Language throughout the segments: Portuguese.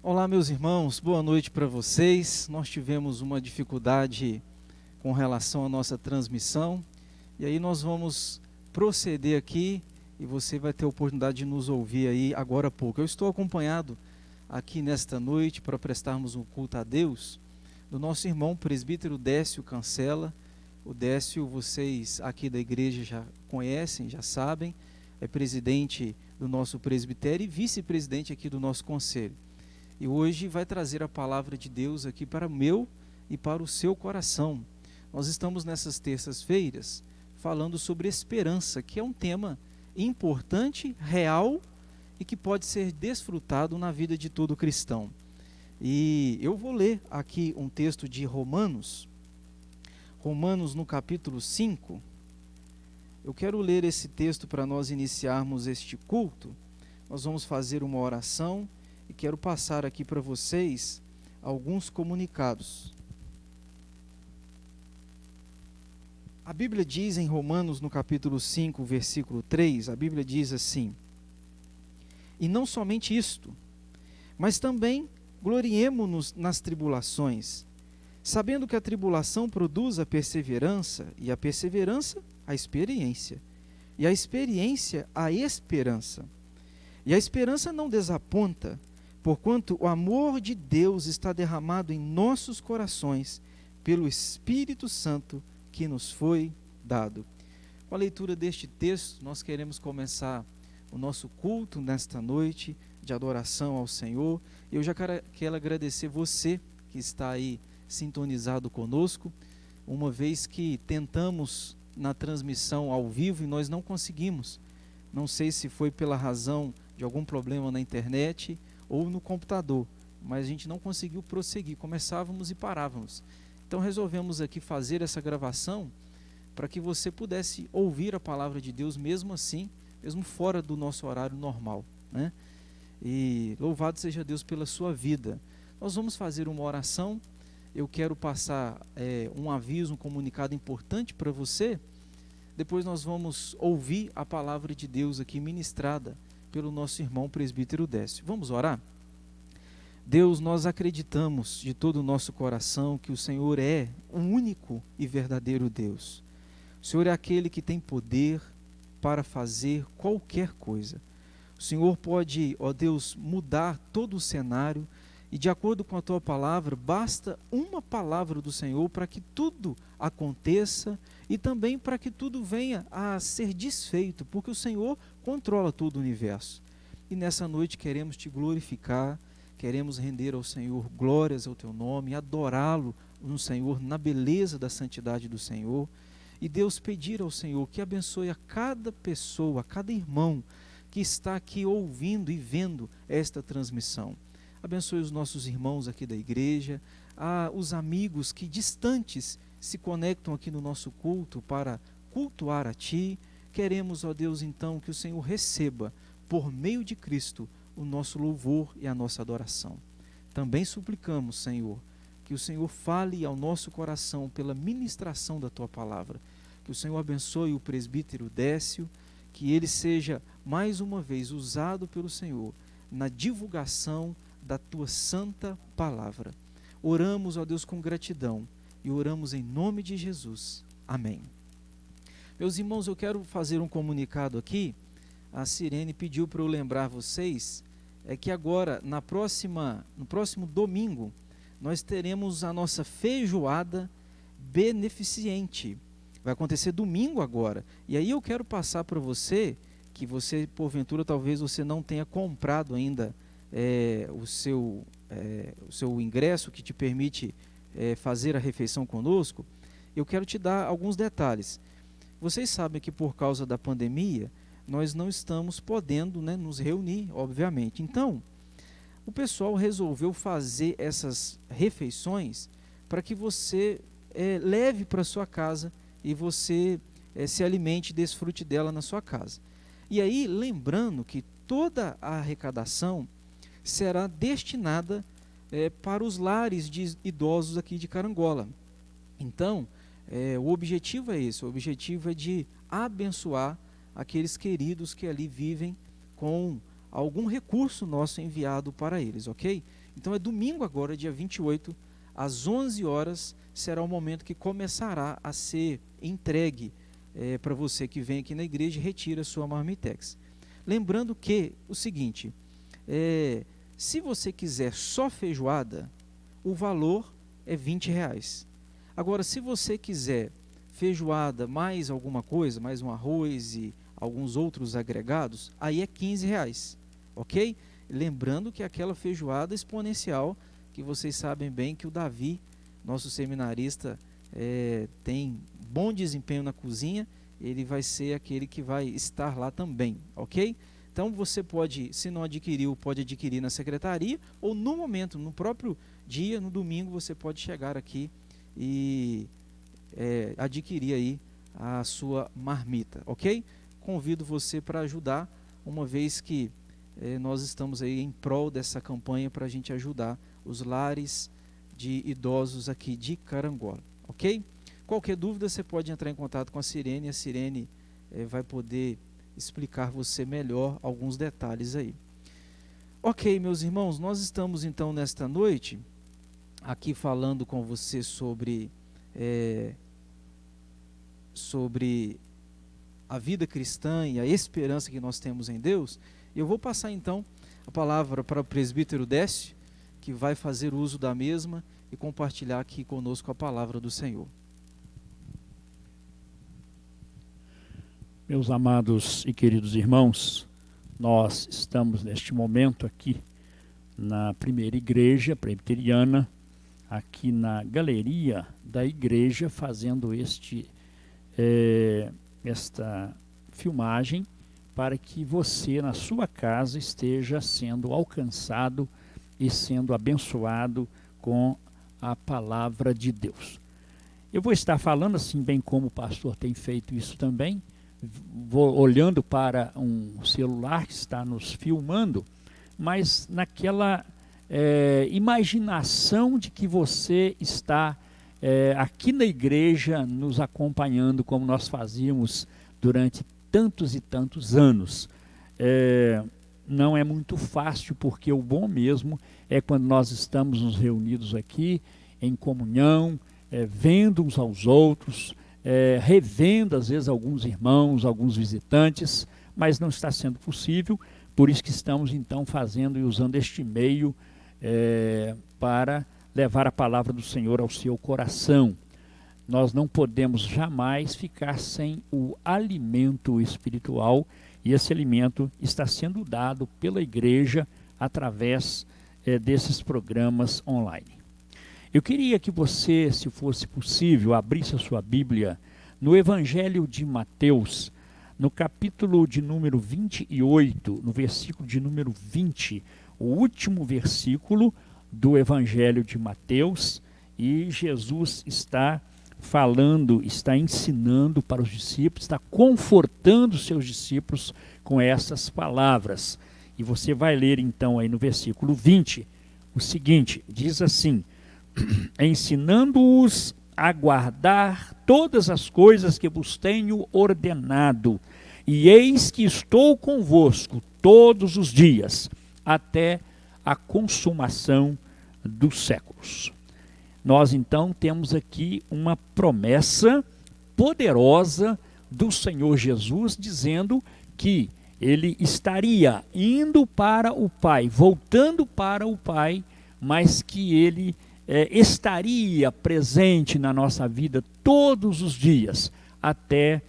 Olá, meus irmãos, boa noite para vocês. Nós tivemos uma dificuldade com relação à nossa transmissão e aí nós vamos proceder aqui e você vai ter a oportunidade de nos ouvir aí agora há pouco. Eu estou acompanhado aqui nesta noite para prestarmos um culto a Deus do nosso irmão presbítero Décio Cancela. O Décio, vocês aqui da igreja já conhecem, já sabem, é presidente do nosso presbitério e vice-presidente aqui do nosso conselho. E hoje vai trazer a palavra de Deus aqui para o meu e para o seu coração. Nós estamos nessas terças-feiras falando sobre esperança, que é um tema importante, real e que pode ser desfrutado na vida de todo cristão. E eu vou ler aqui um texto de Romanos no capítulo 5. Eu quero ler esse texto para nós iniciarmos este culto. Nós vamos fazer uma oração e quero passar aqui para vocês alguns comunicados. A Bíblia diz em Romanos, no capítulo 5, versículo 3, a Bíblia diz assim: E não somente isto, mas também gloriemo-nos nas tribulações, sabendo que a tribulação produz a perseverança, e a perseverança, a experiência, e a experiência, a esperança. E a esperança não desaponta, porquanto o amor de Deus está derramado em nossos corações pelo Espírito Santo que nos foi dado. Com a leitura deste texto, nós queremos começar o nosso culto nesta noite de adoração ao Senhor. Eu já quero agradecer você que está aí sintonizado conosco, uma vez que tentamos na transmissão ao vivo e nós não conseguimos. Não sei se foi pela razão de algum problema na internet ou no computador, mas a gente não conseguiu prosseguir, começávamos e parávamos. Então resolvemos aqui fazer essa gravação para que você pudesse ouvir a palavra de Deus mesmo assim, mesmo fora do nosso horário normal, né? E louvado seja Deus pela sua vida. Nós vamos fazer uma oração. Eu quero passar um aviso, um comunicado importante para você. Depois nós vamos ouvir a palavra de Deus aqui ministrada pelo nosso irmão presbítero Décio. Vamos orar? Deus, nós acreditamos de todo o nosso coração que o Senhor é o único e verdadeiro Deus. O Senhor é aquele que tem poder para fazer qualquer coisa. O Senhor pode, ó Deus, mudar todo o cenário e, de acordo com a Tua palavra, basta uma palavra do Senhor para que tudo aconteça e também para que tudo venha a ser desfeito, porque o Senhor controla todo o universo. E nessa noite queremos Te glorificar, queremos render ao Senhor glórias ao Teu nome, adorá-lo no Senhor, na beleza da santidade do Senhor. E Deus, pedir ao Senhor que abençoe a cada pessoa, a cada irmão que está aqui ouvindo e vendo esta transmissão. Abençoe os nossos irmãos aqui da igreja, os amigos que distantes se conectam aqui no nosso culto para cultuar a Ti. Queremos, ó Deus, então, que o Senhor receba, por meio de Cristo, o nosso louvor e a nossa adoração. Também suplicamos, Senhor, que o Senhor fale ao nosso coração pela ministração da Tua palavra. Que o Senhor abençoe o presbítero Décio, que ele seja mais uma vez usado pelo Senhor na divulgação da Tua santa palavra. Oramos, ó Deus, com gratidão e oramos em nome de Jesus. Amém. Meus irmãos, eu quero fazer um comunicado aqui. A Sirene pediu para eu lembrar vocês que agora, no próximo domingo, nós teremos a nossa feijoada beneficente. Vai acontecer domingo agora. E aí eu quero passar para você, que você, porventura, talvez você não tenha comprado ainda o seu ingresso que te permite fazer a refeição conosco. Eu quero te dar alguns detalhes. Vocês sabem que por causa da pandemia, nós não estamos podendo, né, nos reunir, obviamente. Então, o pessoal resolveu fazer essas refeições para que você leve para sua casa e você se alimente e desfrute dela na sua casa. E aí, lembrando que toda a arrecadação será destinada para os lares de idosos aqui de Carangola. Então, o objetivo é esse, o objetivo é de abençoar aqueles queridos que ali vivem com algum recurso nosso enviado para eles, ok? Então é domingo agora, dia 28, às 11 horas, será o momento que começará a ser entregue para você que vem aqui na igreja e retira a sua marmitex. Lembrando que, o seguinte, se você quiser só feijoada, o valor é R$20. Agora, se você quiser feijoada mais alguma coisa, mais um arroz e alguns outros agregados, aí é R$15, ok? Lembrando que aquela feijoada exponencial, que vocês sabem bem que o Davi, nosso seminarista, tem bom desempenho na cozinha, ele vai ser aquele que vai estar lá também, ok? Então você pode, se não adquiriu, pode adquirir na secretaria, ou no momento, no próprio dia, no domingo, você pode chegar aqui e adquirir aí a sua marmita, ok? Convido você para ajudar, uma vez que nós estamos aí em prol dessa campanha para a gente ajudar os lares de idosos aqui de Carangola, ok? Qualquer dúvida você pode entrar em contato com a Sirene vai poder explicar você melhor alguns detalhes aí. Ok, meus irmãos, nós estamos então nesta noite aqui falando com você sobre a vida cristã e a esperança que nós temos em Deus. Eu vou passar então a palavra para o presbítero Décio, que vai fazer uso da mesma e compartilhar aqui conosco a palavra do Senhor. Meus amados e queridos irmãos, nós estamos neste momento aqui na primeira igreja presbiteriana, aqui na galeria da igreja, fazendo esta filmagem para que você na sua casa esteja sendo alcançado e sendo abençoado com a palavra de Deus. Eu vou estar falando assim, bem como o pastor tem feito isso também, vou olhando para um celular que está nos filmando, mas naquela imaginação de que você está aqui na igreja nos acompanhando, como nós fazíamos durante tantos e tantos anos. Não é muito fácil, porque o bom mesmo é quando nós estamos nos reunidos aqui em comunhão, vendo uns aos outros, revendo às vezes alguns irmãos, alguns visitantes, mas não está sendo possível, por isso que estamos então fazendo e usando este meio para levar a palavra do Senhor ao seu coração. Nós não podemos jamais ficar sem o alimento espiritual, e esse alimento está sendo dado pela igreja através desses programas online. Eu queria que você, se fosse possível, abrisse a sua Bíblia no Evangelho de Mateus, no capítulo de número 28, no versículo de número 20, o último versículo do Evangelho de Mateus, e Jesus está falando, está ensinando para os discípulos, está confortando os seus discípulos com essas palavras. E você vai ler então aí no versículo 20, o seguinte, diz assim: ensinando-os a guardar todas as coisas que vos tenho ordenado, e eis que estou convosco todos os dias, até a consumação dos séculos. Nós então temos aqui uma promessa poderosa do Senhor Jesus, dizendo que ele estaria indo para o Pai, voltando para o Pai, mas que ele estaria presente na nossa vida todos os dias, até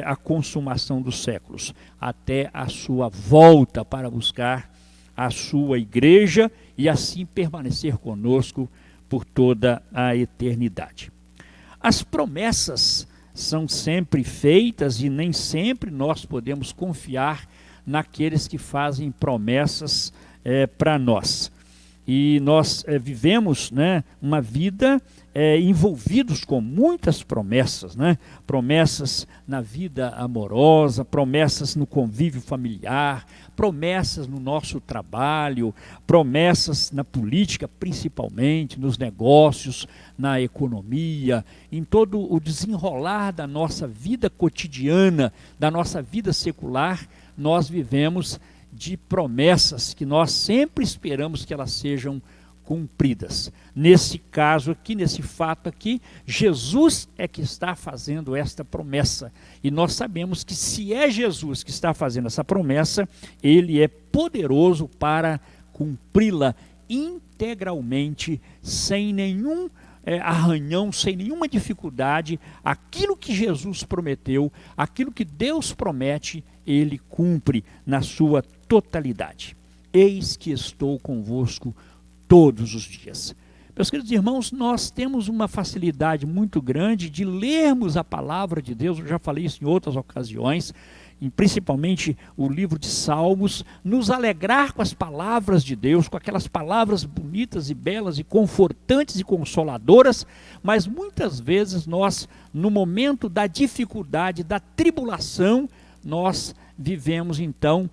a consumação dos séculos, até a sua volta para buscar a sua igreja e assim permanecer conosco por toda a eternidade. As promessas são sempre feitas e nem sempre nós podemos confiar naqueles que fazem promessas para nós. E nós vivemos, uma vida envolvidos com muitas promessas, promessas na vida amorosa, promessas no convívio familiar, promessas no nosso trabalho, promessas na política principalmente, nos negócios, na economia, em todo o desenrolar da nossa vida cotidiana, da nossa vida secular, nós vivemos de promessas que nós sempre esperamos que elas sejam cumpridas. Nesse caso aqui, nesse fato aqui, Jesus é que está fazendo esta promessa. E nós sabemos que se é Jesus que está fazendo essa promessa, ele é poderoso para cumpri-la integralmente, sem nenhum arranhão, sem nenhuma dificuldade. Aquilo que Jesus prometeu, aquilo que Deus promete, ele cumpre na sua totalidade. Eis que estou convosco todos os dias. Meus queridos irmãos, nós temos uma facilidade muito grande de lermos a palavra de Deus. Eu já falei isso em outras ocasiões, principalmente o livro de Salmos, nos alegrar com as palavras de Deus, com aquelas palavras bonitas e belas e confortantes e consoladoras, mas muitas vezes nós, no momento da dificuldade, da tribulação, nós vivemos então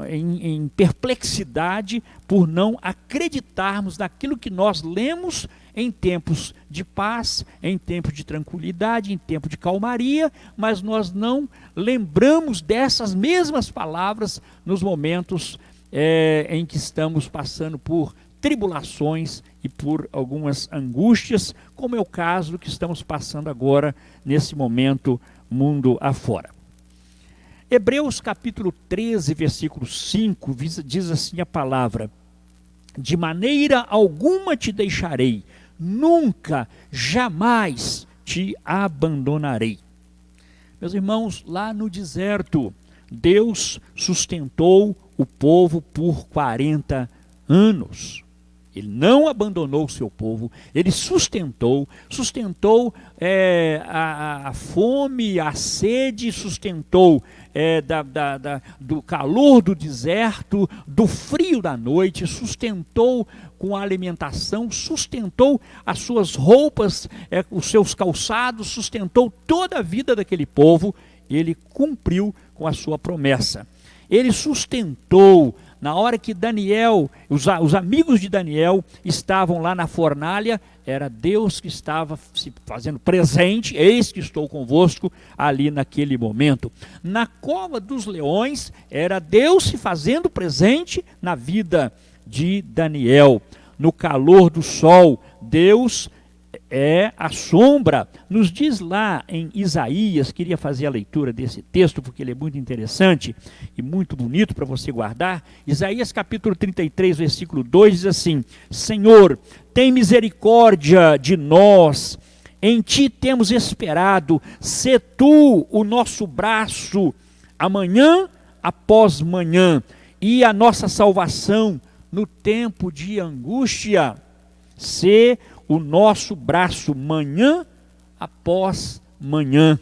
em perplexidade por não acreditarmos naquilo que nós lemos em tempos de paz, em tempos de tranquilidade, em tempo de calmaria, mas nós não lembramos dessas mesmas palavras nos momentos em que estamos passando por tribulações e por algumas angústias, como é o caso que estamos passando agora, nesse momento, mundo afora. Hebreus capítulo 13, versículo 5, diz assim a palavra: de maneira alguma te deixarei, nunca, jamais te abandonarei. Meus irmãos, lá no deserto, Deus sustentou o povo por 40 anos. Ele não abandonou o seu povo, ele sustentou a fome, a sede, sustentou do calor do deserto, do frio da noite, sustentou com a alimentação, sustentou as suas roupas, os seus calçados, sustentou toda a vida daquele povo. Ele cumpriu com a sua promessa. Ele sustentou. Na hora que Daniel, os amigos de Daniel estavam lá na fornalha, era Deus que estava se fazendo presente. Eis que estou convosco ali naquele momento. Na cova dos leões, era Deus se fazendo presente na vida de Daniel. No calor do sol, Deus é a sombra. Nos diz lá em Isaías, queria fazer a leitura desse texto porque ele é muito interessante e muito bonito para você guardar. Isaías capítulo 33, versículo 2 diz assim: Senhor, tem misericórdia de nós, em ti temos esperado, sê tu o nosso braço amanhã após manhã e a nossa salvação no tempo de angústia. Sê o nosso braço manhã após manhã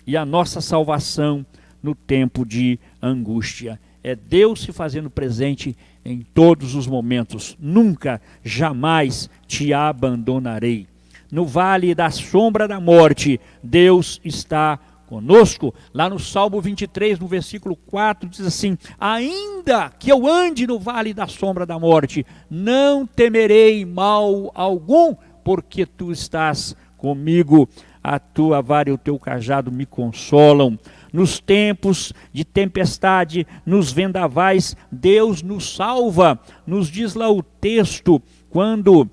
e a nossa salvação no tempo de angústia. É Deus se fazendo presente em todos os momentos. Nunca, jamais te abandonarei. No vale da sombra da morte, Deus está conosco. Lá no Salmo 23, no versículo 4, diz assim: ainda que eu ande no vale da sombra da morte, não temerei mal algum, porque tu estás comigo, a tua vara e o teu cajado me consolam. Nos tempos de tempestade, nos vendavais, Deus nos salva. Nos diz lá o texto, quando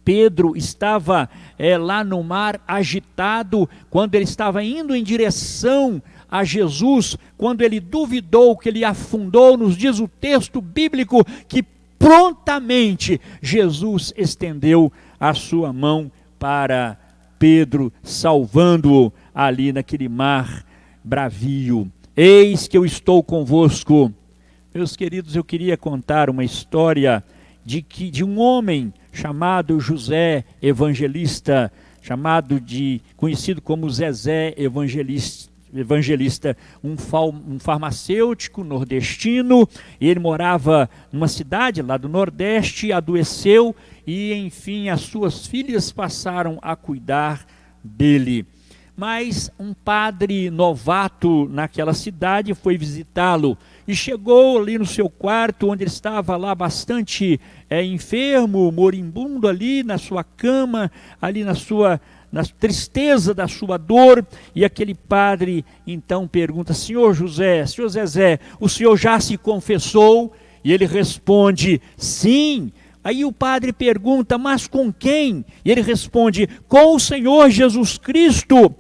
Pedro estava lá no mar agitado, quando ele estava indo em direção a Jesus, quando ele duvidou, que ele afundou, nos diz o texto bíblico que prontamente Jesus estendeu a sua mão para Pedro, salvando-o ali naquele mar bravio. Eis que eu estou convosco. Meus queridos, eu queria contar uma história de um homem chamado José Evangelista, conhecido como Zezé Evangelista, um farmacêutico nordestino. Ele morava numa cidade lá do Nordeste, adoeceu e, enfim, as suas filhas passaram a cuidar dele. Mas um padre novato naquela cidade foi visitá-lo e chegou ali no seu quarto, onde ele estava lá bastante enfermo, moribundo, ali na sua cama, ali na na tristeza da sua dor, e aquele padre então pergunta: Senhor José, Senhor Zezé, o senhor já se confessou? E ele responde: sim. Aí o padre pergunta: mas com quem? E ele responde: com o Senhor Jesus Cristo.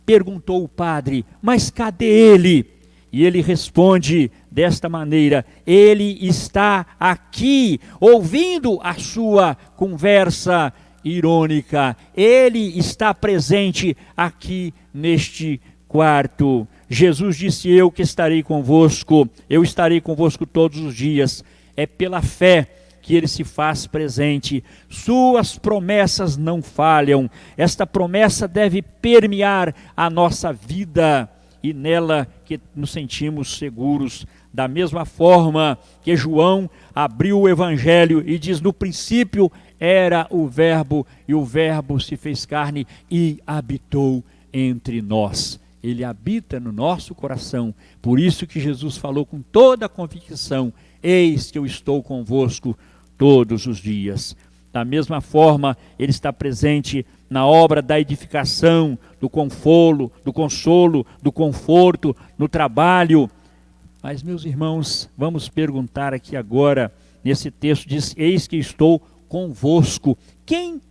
Perguntou o padre: mas cadê ele? E ele responde desta maneira: ele está aqui, ouvindo a sua conversa irônica. Ele está presente aqui neste quarto. Jesus disse: eu que estarei convosco, eu estarei convosco todos os dias. É pela fé que ele se faz presente. Suas promessas não falham. Esta promessa deve permear a nossa vida, e nela que nos sentimos seguros. Da mesma forma que João abriu o Evangelho e diz: no princípio era o Verbo, e o Verbo se fez carne e habitou entre nós. Ele habita no nosso coração. Por isso que Jesus falou com toda a convicção: eis que eu estou convosco todos os dias. Da mesma forma, ele está presente na obra da edificação, do consolo, do conforto, no trabalho. Mas, meus irmãos, vamos perguntar aqui agora, nesse texto diz: eis que estou convosco. Quem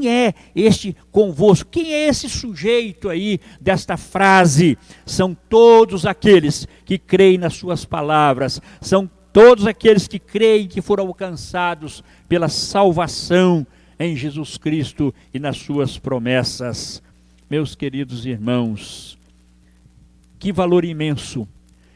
é este convosco? Quem é esse sujeito aí desta frase? São todos aqueles que creem nas suas palavras, são todos aqueles que creem que foram alcançados pela salvação em Jesus Cristo e nas suas promessas. Meus queridos irmãos, que valor imenso,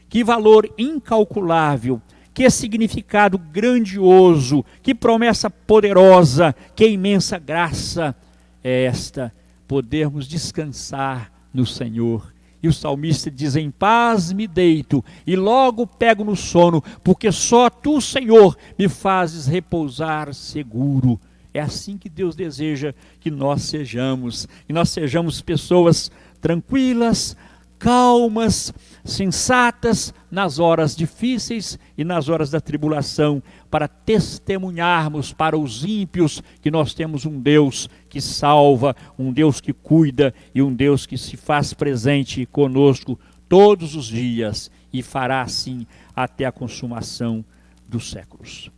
que valor incalculável, que significado grandioso, que promessa poderosa, que imensa graça é esta, podermos descansar no Senhor. E o salmista diz: em paz me deito e logo pego no sono, porque só tu, Senhor, me fazes repousar seguro. É assim que Deus deseja que nós sejamos pessoas tranquilas, calmas, sensatas nas horas difíceis e nas horas da tribulação, para testemunharmos para os ímpios que nós temos um Deus que salva, um Deus que cuida e um Deus que se faz presente conosco todos os dias e fará assim até a consumação dos séculos.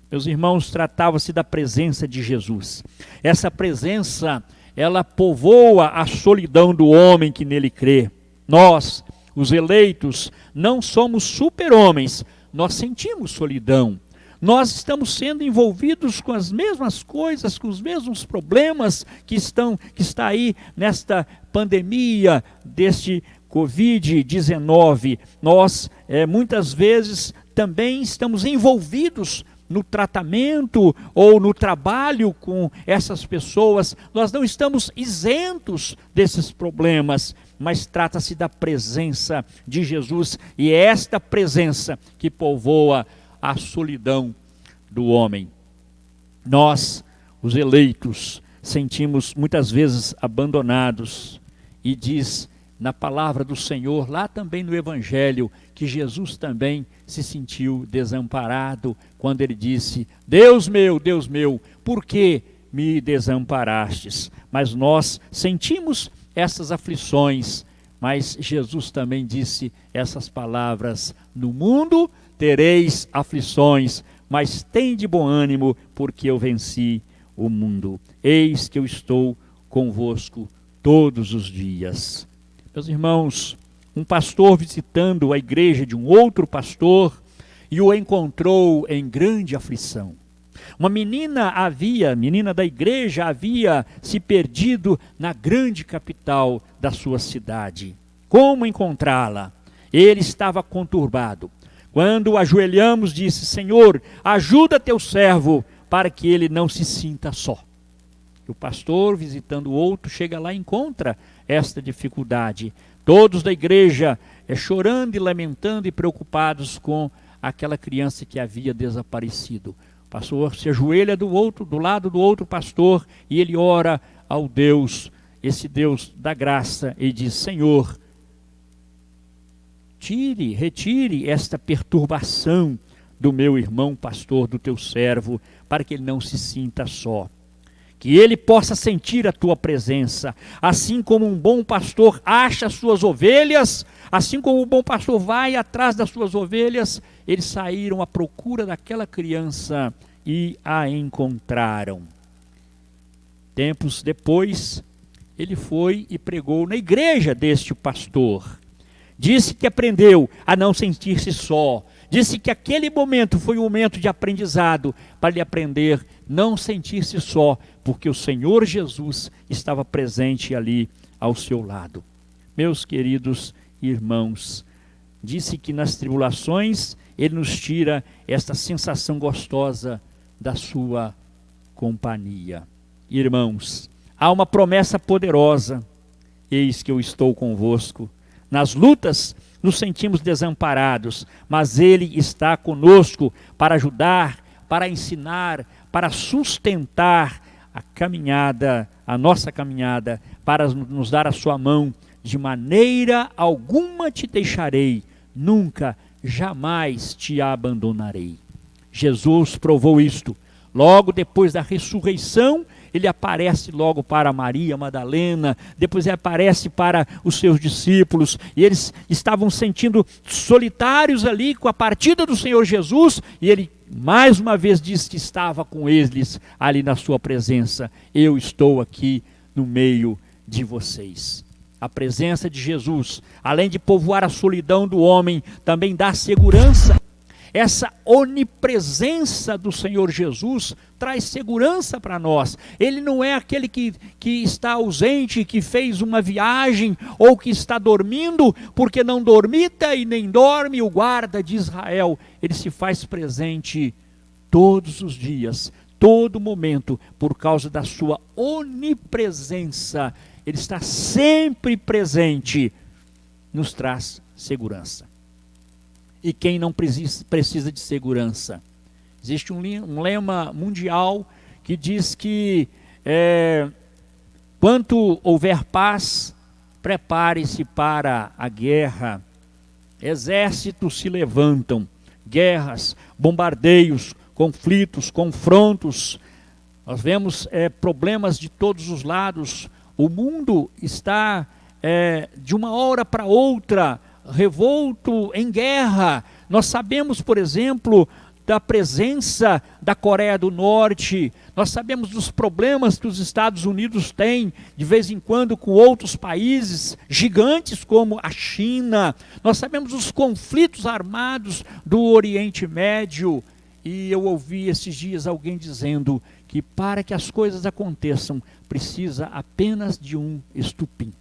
Meus irmãos, tratava-se da presença de Jesus. Essa presença, ela povoa a solidão do homem que nele crê. Nós, os eleitos, não somos super-homens, nós sentimos solidão. Nós estamos sendo envolvidos com as mesmas coisas, com os mesmos problemas que está aí nesta pandemia deste Covid-19. Nós, muitas vezes, também estamos envolvidos no tratamento ou no trabalho com essas pessoas. Nós não estamos isentos desses problemas, mas trata-se da presença de Jesus, e é esta presença que povoa a solidão do homem. Nós, os eleitos, sentimos muitas vezes abandonados, e diz na palavra do Senhor, lá também no Evangelho, que Jesus também se sentiu desamparado, quando ele disse: Deus meu, por que me desamparastes? Mas nós sentimos essas aflições, mas Jesus também disse essas palavras: no mundo tereis aflições, mas tende bom ânimo, porque eu venci o mundo. Eis que eu estou convosco todos os dias. Meus irmãos, um pastor visitando a igreja de um outro pastor e o encontrou em grande aflição. Uma menina da igreja havia se perdido na grande capital da sua cidade. Como encontrá-la? Ele estava conturbado. Quando ajoelhamos, disse: Senhor, ajuda teu servo para que ele não se sinta só. O pastor, visitando o outro, chega lá e encontra esta dificuldade. Todos da igreja chorando e lamentando e preocupados com aquela criança que havia desaparecido. O pastor se ajoelha do lado do outro pastor, e ele ora ao Deus, esse Deus da graça, e diz: Senhor, retire esta perturbação do meu irmão pastor, do teu servo, para que ele não se sinta só. que ele possa sentir a tua presença. Assim como um bom pastor acha as suas ovelhas, assim como um bom pastor vai atrás das suas ovelhas, eles saíram à procura daquela criança e a encontraram. Tempos depois, ele foi e pregou na igreja deste pastor. Disse que aprendeu a não sentir-se só. Disse que aquele momento foi um momento de aprendizado para ele aprender não sentir-se só, porque o Senhor Jesus estava presente ali ao seu lado. Meus queridos irmãos, disse que nas tribulações ele nos tira esta sensação gostosa da sua companhia. Irmãos, há uma promessa poderosa: eis que eu estou convosco. Nas lutas nos sentimos desamparados, mas Ele está conosco para ajudar, para ensinar, para sustentar a caminhada, a nossa caminhada, para nos dar a sua mão. De maneira alguma te deixarei, nunca, jamais te abandonarei. Jesus provou isto. Logo depois da ressurreição, ele aparece logo para Maria Madalena, depois ele aparece para os seus discípulos, e eles estavam sentindo solitários ali com a partida do Senhor Jesus, e ele mais uma vez diz que estava com eles ali na sua presença. Eu estou aqui no meio de vocês. A presença de Jesus, além de povoar a solidão do homem, também dá segurança. Essa onipresença do Senhor Jesus traz segurança para nós. Ele não é aquele que está ausente, que fez uma viagem, ou que está dormindo, porque não dormita e nem dorme o guarda de Israel. Ele se faz presente todos os dias, todo momento, por causa da sua onipresença. Ele está sempre presente, nos traz segurança. E quem não precisa de segurança? Existe um lema mundial que diz que quando houver paz, prepare-se para a guerra. Exércitos se levantam, guerras, bombardeios, conflitos, confrontos. Nós vemos problemas de todos os lados. O mundo está de uma hora para outra revolto, em guerra. Nós sabemos, por exemplo, da presença da Coreia do Norte, nós sabemos dos problemas que os Estados Unidos têm, de vez em quando, com outros países gigantes como a China, nós sabemos dos conflitos armados do Oriente Médio, e eu ouvi esses dias alguém dizendo que para que as coisas aconteçam, precisa apenas de um estupim.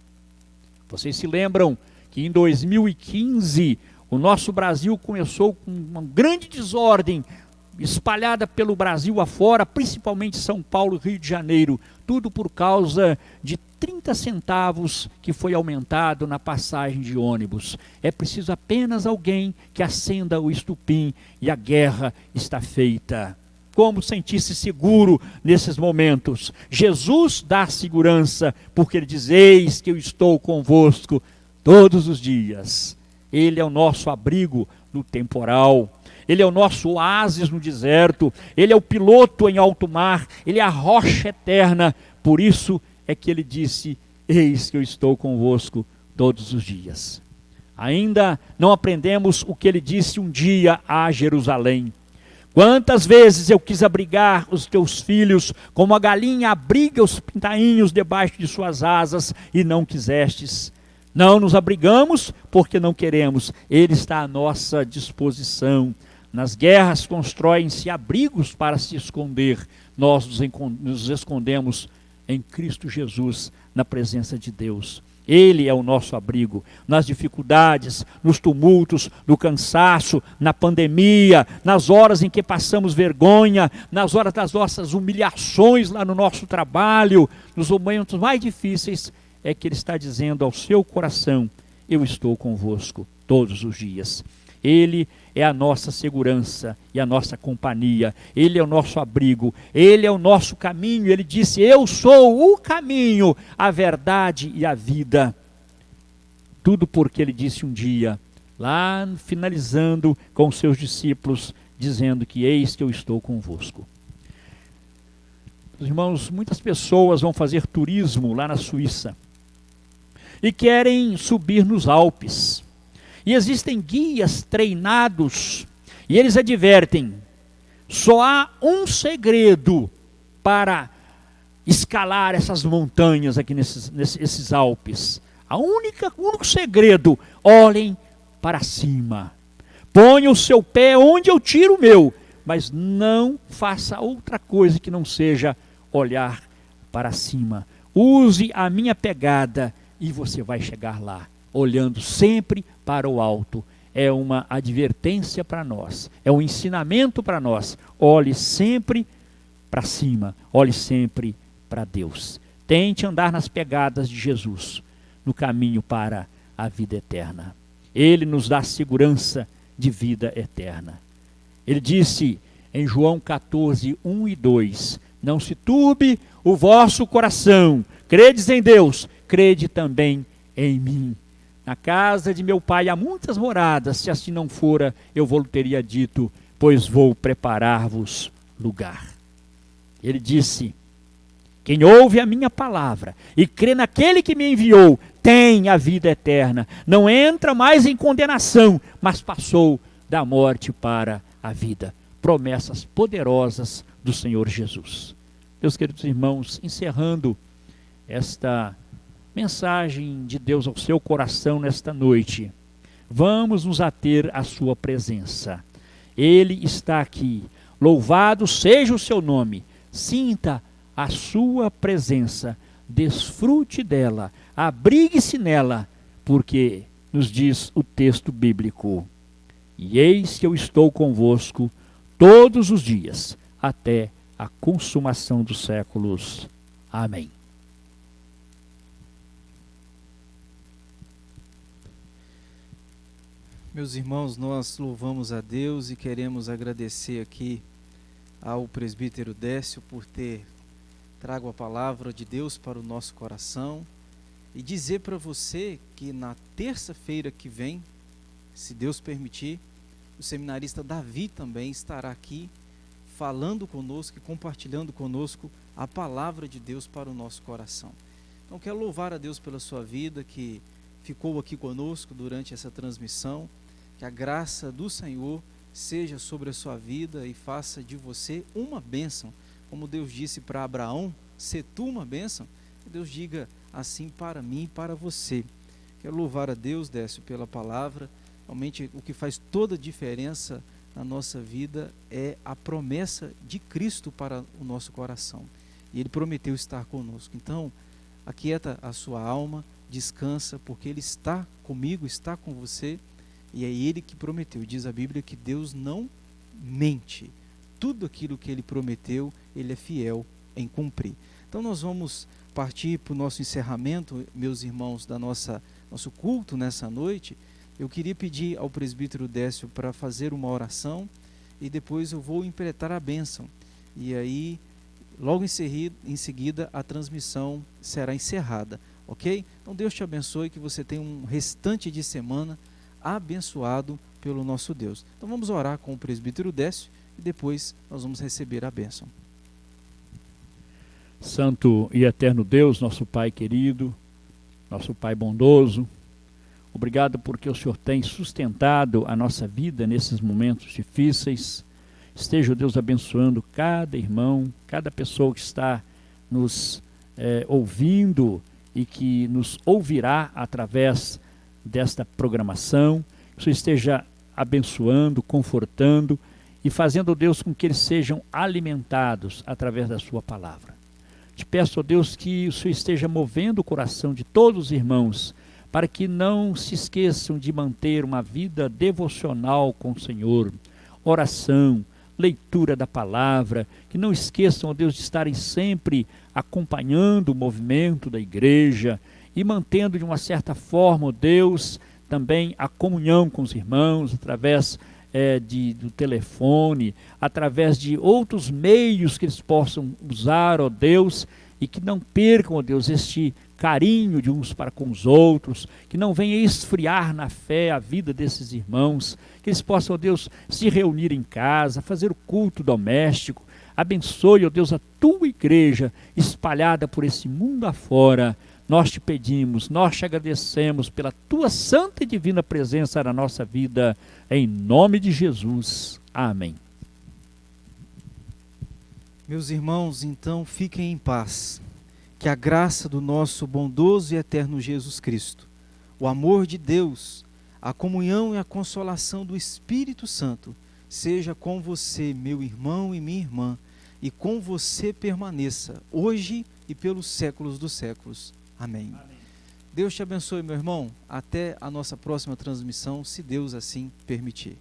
Vocês se lembram que em 2015 o nosso Brasil começou com uma grande desordem espalhada pelo Brasil afora, principalmente São Paulo e Rio de Janeiro, tudo por causa de 30 centavos que foi aumentado na passagem de ônibus. É preciso apenas alguém que acenda o estupim e a guerra está feita. Como sentir-se seguro nesses momentos? Jesus dá segurança, porque ele diz: eis que eu estou convosco todos os dias. Ele é o nosso abrigo no temporal. Ele é o nosso oásis no deserto. Ele é o piloto em alto mar. Ele é a rocha eterna. Por isso é que ele disse: eis que eu estou convosco todos os dias. Ainda não aprendemos o que ele disse um dia a Jerusalém. Quantas vezes eu quis abrigar os teus filhos, como a galinha abriga os pintainhos debaixo de suas asas, e não quisestes. Não nos abrigamos porque não queremos. Ele está à nossa disposição. Nas guerras constroem-se abrigos para se esconder. Nós nos escondemos em Cristo Jesus, na presença de Deus. Ele é o nosso abrigo nas dificuldades, nos tumultos, no cansaço, na pandemia, nas horas em que passamos vergonha, nas horas das nossas humilhações lá no nosso trabalho, nos momentos mais difíceis, é que ele está dizendo ao seu coração: eu estou convosco todos os dias. Ele é a nossa segurança e a nossa companhia. Ele é o nosso abrigo. Ele é o nosso caminho. Ele disse: eu sou o caminho, a verdade e a vida. Tudo porque ele disse um dia, lá finalizando com os seus discípulos, dizendo que eis que eu estou convosco. Irmãos, muitas pessoas vão fazer turismo lá na Suíça e querem subir nos Alpes. E existem guias treinados e eles advertem: só há um segredo para escalar essas montanhas aqui nesses Alpes. O único segredo: olhem para cima. Ponha o seu pé onde eu tiro o meu, mas não faça outra coisa que não seja olhar para cima. Use a minha pegada e você vai chegar lá, olhando sempre para o alto. É uma advertência para nós, é um ensinamento para nós. Olhe sempre para cima, olhe sempre para Deus. Tente andar nas pegadas de Jesus, no caminho para a vida eterna. Ele nos dá segurança de vida eterna. Ele disse em João 14, 1 e 2, não se turbe o vosso coração, credes em Deus, crede também em mim. Na casa de meu pai há muitas moradas, se assim não fora, eu vou teria dito, pois vou preparar-vos lugar. Ele disse: quem ouve a minha palavra e crê naquele que me enviou, tem a vida eterna. Não entra mais em condenação, mas passou da morte para a vida. Promessas poderosas do Senhor Jesus. Meus queridos irmãos, encerrando esta mensagem de Deus ao seu coração nesta noite, vamos nos ater à sua presença. Ele está aqui. Louvado seja o seu nome. Sinta a sua presença, desfrute dela, abrigue-se nela, porque nos diz o texto bíblico: e eis que eu estou convosco todos os dias, até a consumação dos séculos. Amém. Meus irmãos, nós louvamos a Deus e queremos agradecer aqui ao presbítero Décio por ter trago a palavra de Deus para o nosso coração e dizer para você que na terça-feira que vem, se Deus permitir, o seminarista Davi também estará aqui falando conosco e compartilhando conosco a palavra de Deus para o nosso coração. Então quero louvar a Deus pela sua vida que ficou aqui conosco durante essa transmissão, que a graça do Senhor seja sobre a sua vida e faça de você uma bênção. Como Deus disse para Abraão, se tu uma bênção, que Deus diga assim para mim e para você. Quero louvar a Deus, Décio, pela palavra. Realmente o que faz toda a diferença na nossa vida é a promessa de Cristo para o nosso coração. E Ele prometeu estar conosco. Então, aquieta a sua alma, descansa, porque Ele está comigo, está com você, e é Ele que prometeu. Diz a Bíblia que Deus não mente. Tudo aquilo que Ele prometeu, Ele é fiel em cumprir. Então nós vamos partir para o nosso encerramento, meus irmãos, da nosso culto nessa noite. Eu queria pedir ao presbítero Décio para fazer uma oração e depois eu vou impletar a bênção. E aí, logo em seguida, a transmissão será encerrada, ok? Então Deus te abençoe, que você tenha um restante de semana abençoado pelo nosso Deus. Então vamos orar com o presbítero Décio e depois nós vamos receber a bênção. Santo e eterno Deus, nosso Pai querido, nosso Pai bondoso, obrigado porque o Senhor tem sustentado a nossa vida nesses momentos difíceis. Esteja, Deus, abençoando cada irmão, cada pessoa que está nos ouvindo e que nos ouvirá através desta programação. Que o Senhor esteja abençoando, confortando e fazendo, Deus, com que eles sejam alimentados através da sua palavra. Te peço, ó Deus, que o Senhor esteja movendo o coração de todos os irmãos, para que não se esqueçam de manter uma vida devocional com o Senhor, oração, leitura da palavra, que não esqueçam, ó Deus, de estarem sempre acompanhando o movimento da igreja e mantendo de uma certa forma, ó Deus, também a comunhão com os irmãos, através do telefone, através de outros meios que eles possam usar, ó Deus, e que não percam, ó Deus, este carinho de uns para com os outros, que não venha esfriar na fé a vida desses irmãos, que eles possam, ó Deus, se reunir em casa, fazer o culto doméstico, Abençoe, ó Deus, a tua igreja espalhada por esse mundo afora. Nós te pedimos, nós te agradecemos pela tua santa e divina presença na nossa vida, em nome de Jesus. Amém. Meus irmãos, então fiquem em paz. Que a graça do nosso bondoso e eterno Jesus Cristo, o amor de Deus, a comunhão e a consolação do Espírito Santo seja com você, meu irmão e minha irmã, e com você permaneça, hoje e pelos séculos dos séculos. Amém. Amém. Deus te abençoe, meu irmão. Até a nossa próxima transmissão, se Deus assim permitir.